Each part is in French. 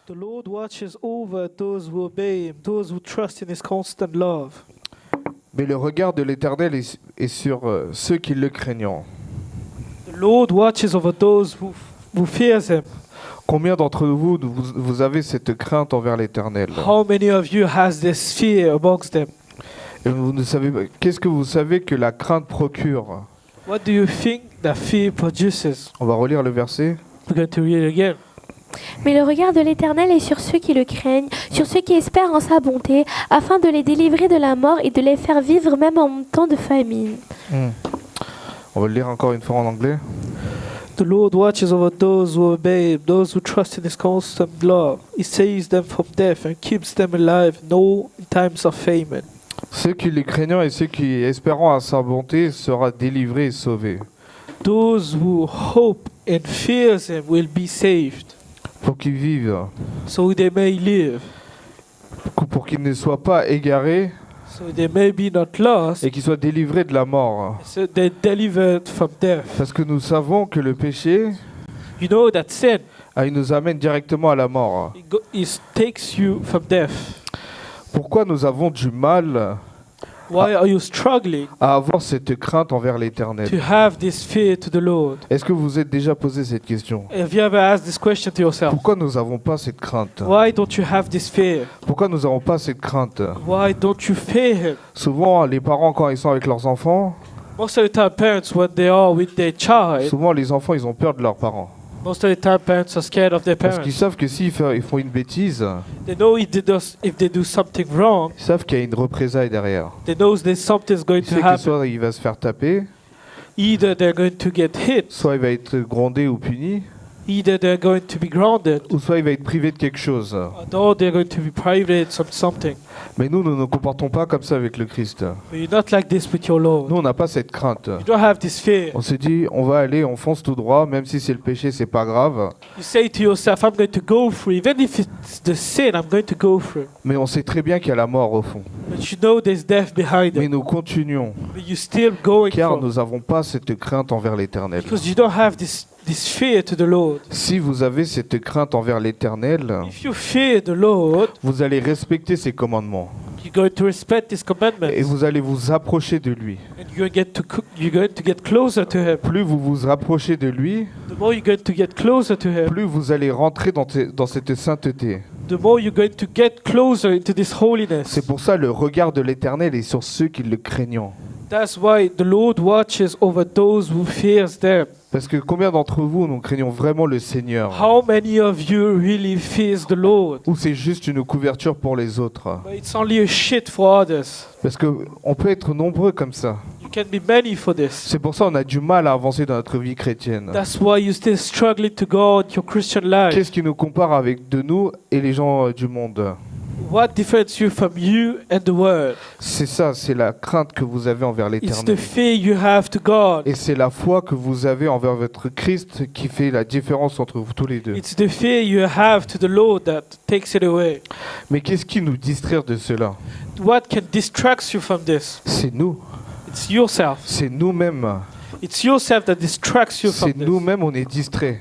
The Lord watches over those who obey him, those who trust in his constant love. Mais le regard de l'Éternel est sur ceux qui le craignent. The Lord watches over those who fears him. Combien d'entre vous avez cette crainte envers l'Éternel? How many of you has this fear amongst them? Et vous ne savez pas, qu'est-ce que vous savez que la crainte procure? What do you think that fear produces? On va relire le verset. We're going to read it again. Mais le regard de l'Éternel est sur ceux qui le craignent, sur ceux qui espèrent en sa bonté, afin de les délivrer de la mort et de les faire vivre même en temps de famine. On va le lire encore une fois en anglais. The Lord watches over those who obey him, those who trust in his constant love. He saves them from death and keeps them alive, no in times of famine. Ceux qui les craignant et ceux qui espérant à sa bonté sera délivrés et sauvés. Those who hope and fears him will be saved, Pour qu'ils vivent, so they may live, pour qu'ils ne soient pas égarés so they may be not lost, et qu'ils soient délivrés de la mort. so they're delivered from death. Parce que nous savons que le péché, You know that sin, il nous amène directement à la mort. it takes you from death. Pourquoi nous avons du mal Why are you struggling à avoir cette crainte envers l'Éternel? to have this fear to the Lord? Est-ce que vous êtes déjà posé cette question? Have you ever asked this question to yourself? Pourquoi nous n'avons pas cette crainte? Why don't you have this fear? Pourquoi nous n'avons pas cette crainte? Why don't you fear him? Souvent, les parents, quand ils sont avec leurs enfants, Most of the time, parents, when they are with their child, souvent les enfants, ils ont peur de leurs parents. most of the time, parents are scared of their Parce qu'ils parents. savent que s'ils ils font une bêtise, They know if they do something wrong, ils savent qu'il y a une représailles derrière. they know that something's going Ils to savent que happen. soit il va se faire taper, Either they're going to get hit, soit il va être grondé ou puni, either they're going to be grounded, ou soit il va être privé de quelque chose. or they're going to be private from something. Mais nous ne nous comportons pas comme ça avec le Christ. But you're not like this with your Lord. Nous, on n'a pas cette crainte. You don't have this fear. On se dit, on va aller, on fonce tout droit, même si c'est le péché, c'est pas grave. You say to yourself, I'm going to go through. Even if it's the sin, I'm going to go through. Mais on sait très bien qu'il y a la mort au fond. But you know there's death behind Mais it. nous continuons, But you're still going car for it. nous n'avons pas cette crainte envers l'Éternel. Because you don't have this fear to the Lord. Si vous avez cette crainte envers l'Éternel, If you fear the Lord, vous allez respecter ses commandements you're going to respect His commandments. et vous allez vous approcher de lui. And you're going to get closer to Him. Plus vous vous rapprochez de lui, The more you're going to get closer to Him, plus vous allez rentrer dans cette sainteté. the more you're going to get closer into this holiness. C'est pour ça le regard de l'Éternel est sur ceux qui le craignent. That's why the Lord watches over those who fears them. Parce que combien d'entre vous, nous craignons vraiment le Seigneur? How many of you really fears the Lord? Ou c'est juste une couverture pour les autres? But it's only a shit for others. Parce qu'on peut être nombreux comme ça. You can be many for this. C'est pour ça qu'on a du mal à avancer dans notre vie chrétienne. That's why you're still struggling to go on your Christian life. Qu'est-ce qui nous compare avec de nous et les gens du monde? What differentiates you from you and the world? C'est ça, c'est la crainte que vous avez envers It's the l'Éternel. fear you have to God. Et c'est la foi que vous avez envers votre Christ qui fait la différence entre vous tous les deux. It's the fear you have to the Lord that takes it away. Mais qu'est-ce qui nous distrait de cela? What can distract you from this? C'est nous. It's yourself. C'est nous-mêmes. It's yourself that distracts you from C'est this. nous-mêmes, on est distraits.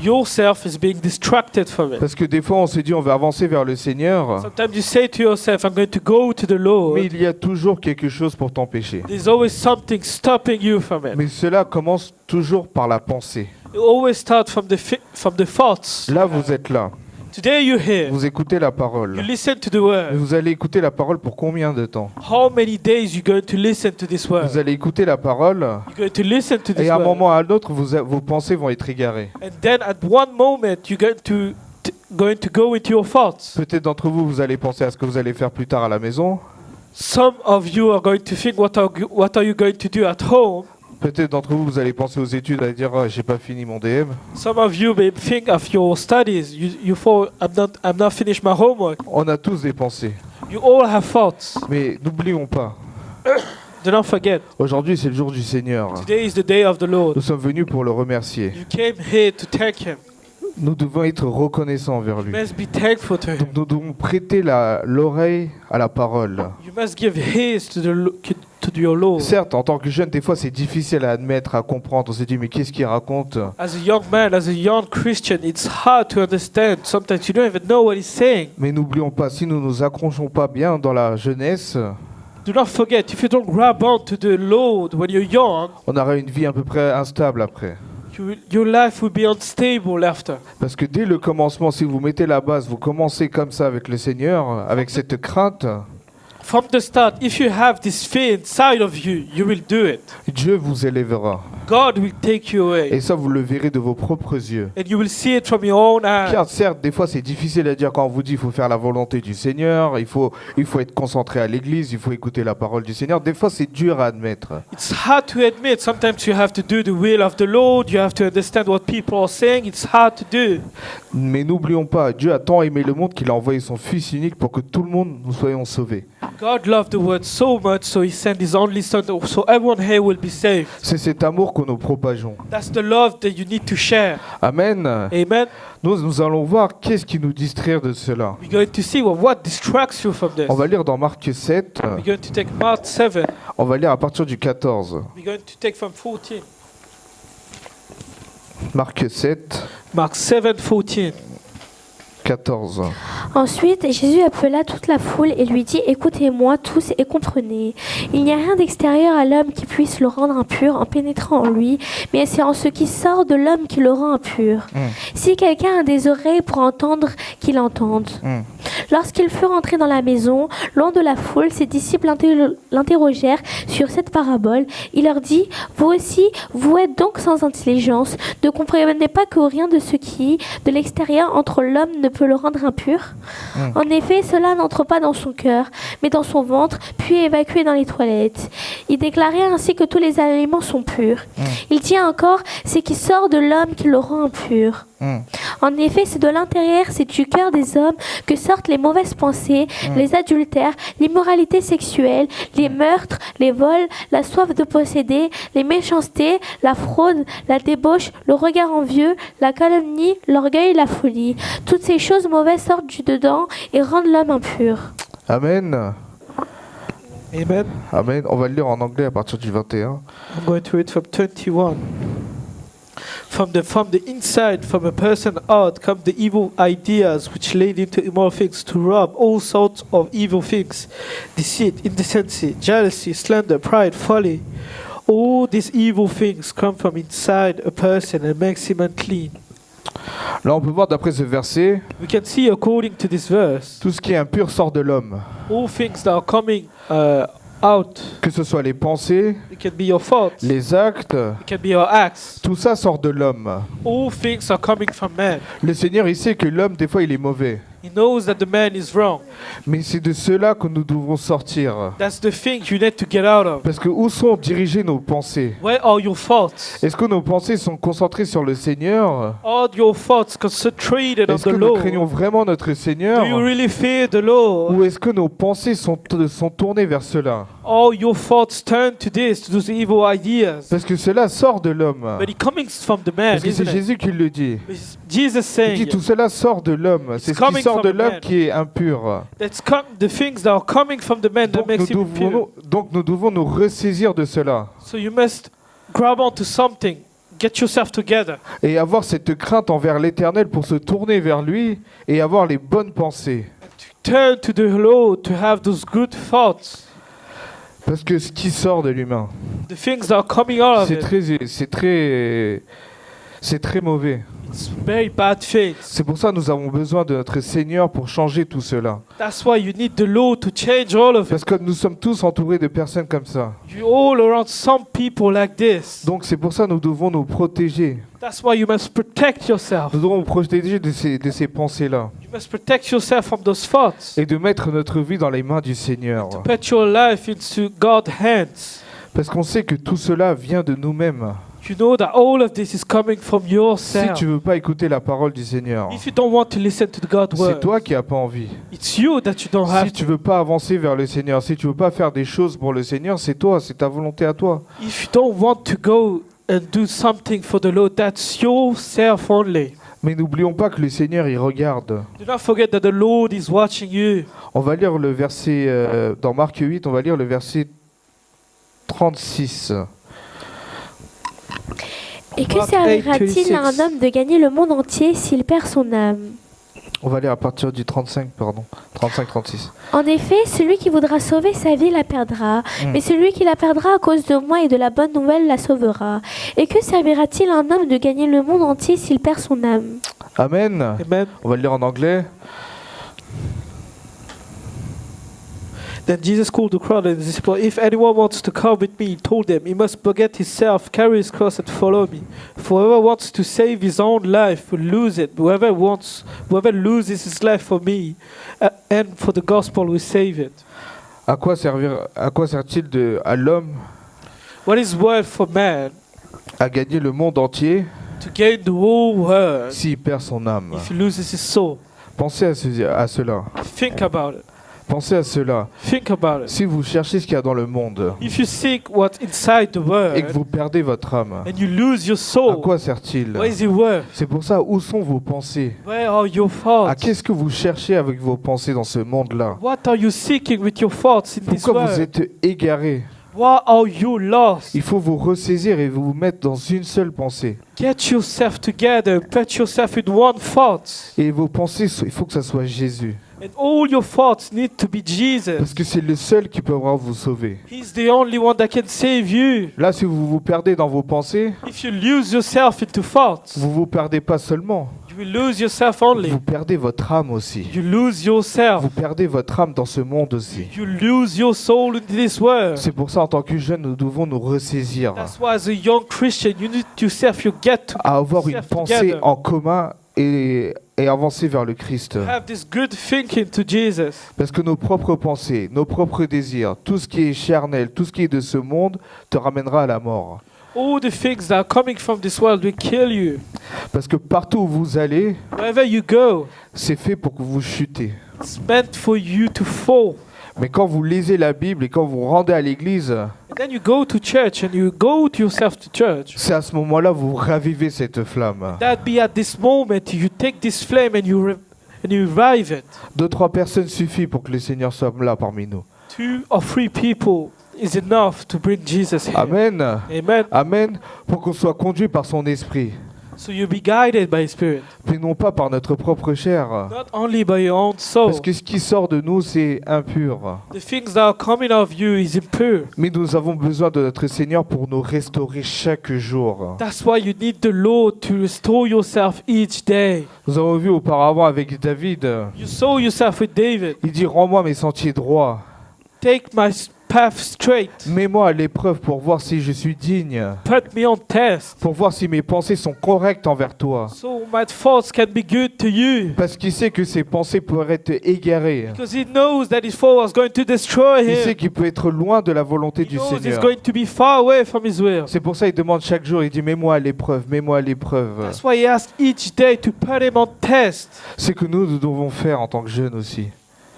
Yourself is being distracted from it. Parce que des fois, on se dit, on va avancer vers le Seigneur, Sometimes you say to yourself, I'm going to go to the mais Lord. il y a toujours quelque chose pour t'empêcher. There's always something stopping you from it. Mais cela commence toujours par la pensée. You always start from the thoughts. Là, vous êtes là. Today you're here. Vous écoutez la parole. You listen to the Mais word. vous allez écouter la parole pour combien de temps? How many days you going to listen to this word? Vous allez écouter la parole You're going to listen to et this à un word. moment ou à un autre, vos pensées vont être égarées. And then at one moment you're going to go into your thoughts. Peut-être d'entre vous, vous allez penser à ce que vous allez faire plus tard à la maison. Some of you are going to think what are you going to do at home. Peut-être d'entre vous, vous allez penser aux études, à dire j'ai pas fini mon DM. Some of you may think of your studies. You thought I'm not finished my homework. On a tous des pensées. You all have thoughts. Mais n'oublions pas, Do not forget. aujourd'hui c'est le jour du Seigneur. Today is the day of the Lord. Nous sommes venus pour le remercier. You came here to thank Him. Nous devons être reconnaissants envers You lui. must be thankful to Him. Donc nous devons prêter l'oreille à la parole. You must give ears to to your Lord. Certes, en tant que jeune, des fois c'est difficile à admettre, à comprendre. On se dit mais qu'est-ce qu'il raconte? As a young man, as a young Christian, it's hard to understand. Sometimes you don't even know what he's saying. Mais n'oublions pas, si nous nous accrochons pas bien dans la jeunesse, Do not forget, if you don't grab on to the Lord when you're young, on aura une vie à peu près instable après. your life will be unstable after. Parce que dès le commencement, si vous mettez la base, vous commencez comme ça avec le Seigneur, avec cette crainte, From the start, if you have this fear inside of you, you will do it. Dieu vous élèvera. God will take you away. Et ça, vous le verrez de vos propres yeux. And you will see it from your own eyes. Car certes, des fois, c'est difficile à dire quand on vous dit qu'il faut faire la volonté du Seigneur, il faut être concentré à l'église, il faut écouter la parole du Seigneur. Des fois, c'est dur à admettre. It's hard to admit. Sometimes you have to do the will of the Lord. You have to understand what people are saying. It's hard to do. Mais n'oublions pas, Dieu a tant aimé le monde qu'il a envoyé son Fils unique pour que tout le monde nous soyons sauvés. God loved the world so much, so He sent His only Son, so everyone here will be saved. C'est cet amour que nous propageons. That's the love that you need to share. Amen. Amen. Nous allons voir qu'est-ce qui nous distrait de cela. We're going to see what distracts you from this. On va lire dans Marc 7, We're going to take Mark 7. on va lire à partir du 14. We're going to take from 14. Marc 7, Mark 7, 14. 14. Ensuite, Jésus appela toute la foule et lui dit, écoutez-moi tous et comprenez. Il n'y a rien d'extérieur à l'homme qui puisse le rendre impur en pénétrant en lui, mais c'est en ce qui sort de l'homme qui le rend impur. Si quelqu'un a des oreilles pour entendre, qu'il entende. Lorsqu'il fut rentré dans la maison, loin de la foule, ses disciples l'interrogèrent sur cette parabole. Il leur dit, vous aussi, vous êtes donc sans intelligence, ne comprenez pas que rien de ce qui, de l'extérieur entre l'homme, ne peut le rendre impur. En effet, cela n'entre pas dans son cœur, mais dans son ventre, puis est évacué dans les toilettes. Il déclarait ainsi que tous les aliments sont purs. Il dit encore, c'est qui sort de l'homme qui le rend impur. En effet, c'est de l'intérieur, c'est du cœur des hommes que sortent les mauvaises pensées, les adultères, l'immoralité sexuelle, les meurtres, les vols, la soif de posséder, les méchancetés, la fraude, la débauche, le regard envieux, la calomnie, l'orgueil et la folie. Toutes ces choses mauvaises sortent du dedans et rendent l'homme impur. Amen. Amen. Amen. On va le lire en anglais à partir du 21. I'm going to read from 21. From the inside, from a person's heart, come the evil ideas which lead into immoral things, to rob all sorts of evil things, deceit, indecency, jealousy, slander, pride, folly. All these evil things come from inside a person and makes him unclean. Là, on peut voir d'après ce verset, We can see according to this verse, tout ce qui est impur sort de l'homme. all things that are coming out. Que ce soit les pensées, It can be your thoughts. les actes, It can be your acts. tout ça sort de l'homme. All things are coming from man. Le Seigneur, il sait que l'homme, des fois, il est mauvais. He knows that the man is wrong. Mais c'est de cela que nous devons sortir. That's the thing you need to get out of. Parce que où sont dirigées nos pensées? Where are your thoughts? Est-ce que nos pensées sont concentrées sur le Seigneur? Are your thoughts concentrated on Est-ce the que nous Lord? craignons vraiment notre Seigneur? Do you really fear the Lord? Ou est-ce que nos pensées sont tournées vers cela? All your thoughts turn to this, to those evil ideas. Parce que cela sort de l'homme. But it coming from the man, Parce que c'est isn't it? Jésus qui le dit. It's Jesus Il saying dit tout cela sort de l'homme. C'est ce qui coming sort de from l'homme man. qui est impur. the things that are coming from the man that makes him pure. Donc nous devons nous ressaisir de cela. So you must grab onto something, get yourself together, Et avoir cette crainte envers l'Éternel pour se tourner vers lui et avoir les bonnes pensées. turn to the Lord to have those good thoughts. Parce que ce qui sort de l'humain, The things that are coming out of c'est très mauvais. it's very bad things. C'est pour ça que nous avons besoin de notre Seigneur pour changer tout cela. That's why you need the Lord to change all of it. Parce que nous sommes tous entourés de personnes comme ça. You all around some people like this. Donc c'est pour ça que nous devons nous protéger. That's why you must protect yourself. Nous devons nous protéger de ces pensées-là. You must protect yourself from those thoughts. Et de mettre notre vie dans les mains du Seigneur. To put your life into God's hands. Parce qu'on sait que tout cela vient de nous-mêmes. You know that all of this is coming from Si yourself. tu veux pas écouter la parole du Seigneur, If you don't want to listen to God's c'est word, toi qui n'as pas envie. it's you that you don't have Si tu veux pas avancer vers le Seigneur, si tu veux pas faire des choses pour le Seigneur, c'est toi, c'est ta volonté à toi. If you don't want to go and do something for the Lord, that's yourself only. Mais n'oublions pas que le Seigneur, il regarde. Do not forget that the Lord is watching you. On va lire le verset, dans Marc 8, on va lire le verset 36. Et que Mark servira-t-il 8, à un homme de gagner le monde entier s'il perd son âme? On va aller à partir du 35, pardon. 35-36. En effet, celui qui voudra sauver sa vie la perdra, mais celui qui la perdra à cause de moi et de la bonne nouvelle la sauvera. Et que servira-t-il à un homme de gagner le monde entier s'il perd son âme? Amen. Amen. On va le lire en anglais. Then Jesus called the crowd and the disciples. If anyone wants to come with me, he told them, he must forget himself, carry his cross, and follow me. For whoever wants to save his own life will lose it. Whoever loses his life for me and for the gospel will save it. À quoi sert-il à l'homme What is worth for man à gagner le monde entier to gain the whole world s'il perd son âme? if he loses his soul? Pensez à cela. Think about it. Pensez à cela. Think about it. Si vous cherchez ce qu'il y a dans le monde If you seek what's inside the et que world vous perdez votre âme, and you lose your à soul, quoi sert-il? what is it worth? C'est pour ça, où sont vos pensées? Where are your À thoughts? qu'est-ce que vous cherchez avec vos pensées dans ce monde-là? What are you seeking with your thoughts in this Pourquoi vous world? êtes égarés? Why are you lost? Il faut vous ressaisir et vous mettre dans une seule pensée. Get yourself together, put yourself in one thought. Et vos pensées, il faut que ça soit Jésus. And all your thoughts need to be Jesus. Parce que c'est le seul qui peut vraiment vous sauver. He's the only one that can save you. Là, si vous vous perdez dans vos pensées, If you lose yourself into thoughts, vous vous perdez pas seulement, you will lose yourself only. vous perdez votre âme aussi. You lose yourself. Vous perdez votre âme dans ce monde aussi. You lose your soul in this world. C'est pour ça, en tant que jeunes, nous devons nous ressaisir That's why as a young Christian, you need yourself, you get to à avoir une yourself pensée together. en commun et avancer vers le Christ. Have this good thinking to Jesus. Parce que nos propres pensées, nos propres désirs, tout ce qui est charnel, tout ce qui est de ce monde, te ramènera à la mort. All the things that are coming from this world will kill you. Parce que partout où vous allez, Wherever you go, c'est fait pour que vous chutez. it's meant for you to fall. Mais quand vous lisez la Bible et quand vous rendez à l'église, And then you go to church and you go to yourself to church. c'est à ce moment-là vous ravivez cette flamme. That be at this moment you take this flame and you revive it. 2-3 personnes suffit pour que le Seigneur soit là parmi nous. 2 or 3 people is enough to bring Jesus here. Amen. Amen. Amen. Pour qu'on soit conduit par son esprit. So you'll be guided by His Spirit, Mais non pas par notre propre chair. not only by your own soul. Parce que ce qui sort de nous, c'est impur. The things that are coming of you is impure. Mais nous avons besoin de notre Seigneur pour nous restaurer chaque jour. That's why you need the Lord to restore yourself each day. Nous avons vu auparavant avec David, You saw yourself with David. il dit « Rends-moi mes sentiers droits. Take my path straight. Mets-moi à l'épreuve pour voir si je suis digne. Put me on test. Pour voir si mes pensées sont correctes envers toi. So my thoughts can be good to you. Parce qu'il sait que ses pensées pourraient être égarées. Because he knows that his foe was going to destroy Il sait him. qu'il peut être loin de la volonté He du knows he's Seigneur. going to be far away from his will. C'est pour ça qu'il demande chaque jour, il dit « Mets-moi à l'épreuve, mets-moi à l'épreuve. That's why he asks each day to put him on test. » C'est que nous devons faire en tant que jeunes aussi.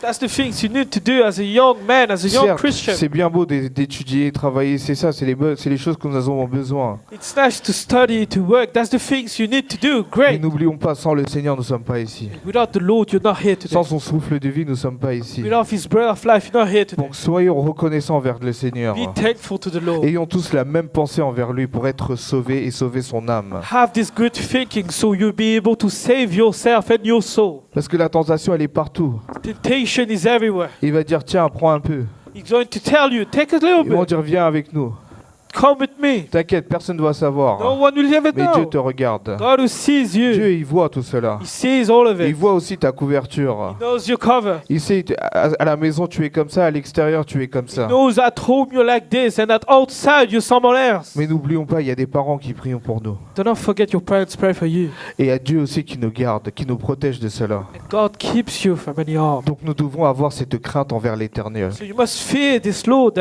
That's the things you need to do as a young man, as a young Certes, Christian. c'est bien beau d'étudier, travailler, c'est ça, c'est les choses que nous avons besoin. It's nice to study, to work. That's the things you need to do. Mais Great. n'oublions pas, sans le Seigneur, nous ne sommes pas ici. Without the Lord, you're not here today. Sans son souffle de vie, nous ne sommes pas ici. Without His breath of life, you're not here today. Donc soyons reconnaissants envers le Seigneur. Be thankful to the Lord. Ayons tous la même pensée envers lui pour être sauvés et sauver son âme. Have this good thinking so you'll be able to save yourself and your soul. Parce que la tentation, elle est partout. Temptation is everywhere. Il va dire, tiens, prends un peu. He's going to tell you, take a little Ils vont bit. dire, viens avec nous. Come with me. T'inquiète, personne ne va No savoir. one will ever Mais Dieu know. te regarde. God who sees you, Dieu, il voit tout cela. He sees all of Et il it. voit aussi ta couverture. He knows your cover. Il sait, à la maison, tu es comme ça, à l'extérieur, tu es comme He ça. knows at home you're like this and at outside you're someone else. Mais n'oublions pas, il y a des parents qui prient pour nous. Do not forget your parents pray for you. Et il y a Dieu aussi qui nous garde, qui nous protège de cela. And God keeps you from any harm. Donc nous devons avoir cette crainte envers l'éternel. So you must fear this Lord.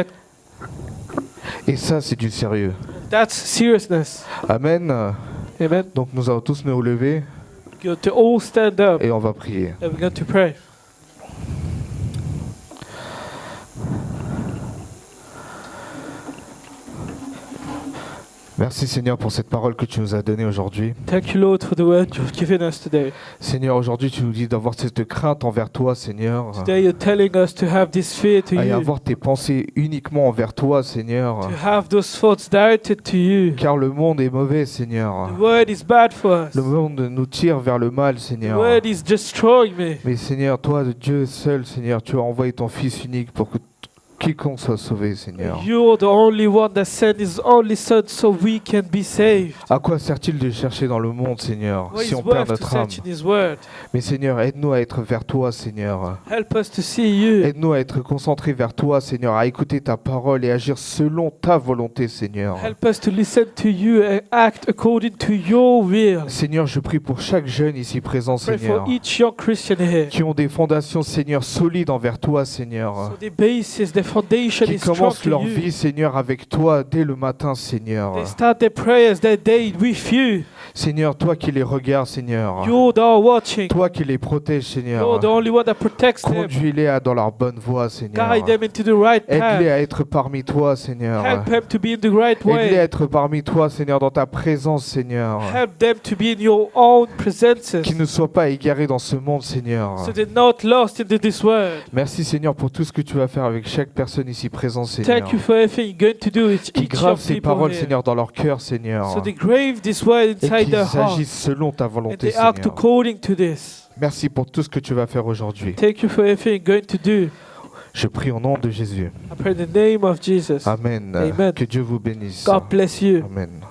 Et ça, c'est du sérieux. That's seriousness. Amen. Amen. Donc nous allons tous nous lever You're to all stand up et on va prier. and we're going to pray. Merci Seigneur pour cette parole que tu nous as donnée aujourd'hui. Thank you, Lord, for the word you've given us today. Seigneur, aujourd'hui tu nous dis d'avoir cette crainte envers toi, Seigneur. Today you're telling us to have this fear to Et you, avoir tes pensées uniquement envers toi, Seigneur. to have those thoughts directed to you. Car le monde est mauvais, Seigneur. The word is bad for us. Le monde nous tire vers le mal, The Seigneur. word is destroying me. Mais Seigneur, toi, Dieu seul, Seigneur, tu as envoyé ton Fils unique pour que quiconque soit sauvé, Seigneur. You're the only one that sent his only son so we can be saved. À quoi sert-il de chercher dans le monde, Seigneur, What si is on perd worth to notre âme? search in his word? Mais Seigneur, aide-nous à être vers toi, Seigneur. Help us to see you. Aide-nous à être concentrés vers toi, Seigneur, à écouter ta parole et agir selon ta volonté, Seigneur. Help us to listen to you and act according to your will. Seigneur, je prie pour chaque jeune ici présent, Pray Seigneur, for each young Christian here. qui ont des fondations, Seigneur, solides envers toi, Seigneur. So the basis, the foundation Qui is strong commencent to leur you. vie, Seigneur, avec toi dès le matin, Seigneur. They start their prayers that day with you. Seigneur, toi qui les regardes, Seigneur. You're the one watching. Toi qui les protèges, Seigneur. You're the only one that protects them. Conduis-les dans leur bonne voie, Seigneur. Guide them into the right Aide-les path. à être parmi toi, Seigneur. Help them to be in the right Aide-les à way. être parmi toi, Seigneur, dans ta présence, Seigneur. Help them to be in your own presences. Qu'ils ne soient pas égarés dans ce monde, Seigneur. So they're not lost into this world. Merci, Seigneur, pour tout ce que tu vas faire avec chaque personne ici présente, Seigneur. Thank you for everything you're going to do with Qui each gravent of ces people paroles, here. Seigneur, dans leur cœur, Seigneur. So they grave this word Et inside qu'ils their heart. agissent selon ta And volonté, they act Seigneur. according to this. Merci pour tout ce que tu vas faire aujourd'hui. Thank you for everything you're going to do. Je prie au nom de Jésus. I pray in the name of Jesus. Amen. Amen. Que Dieu vous bénisse. God bless you. Amen.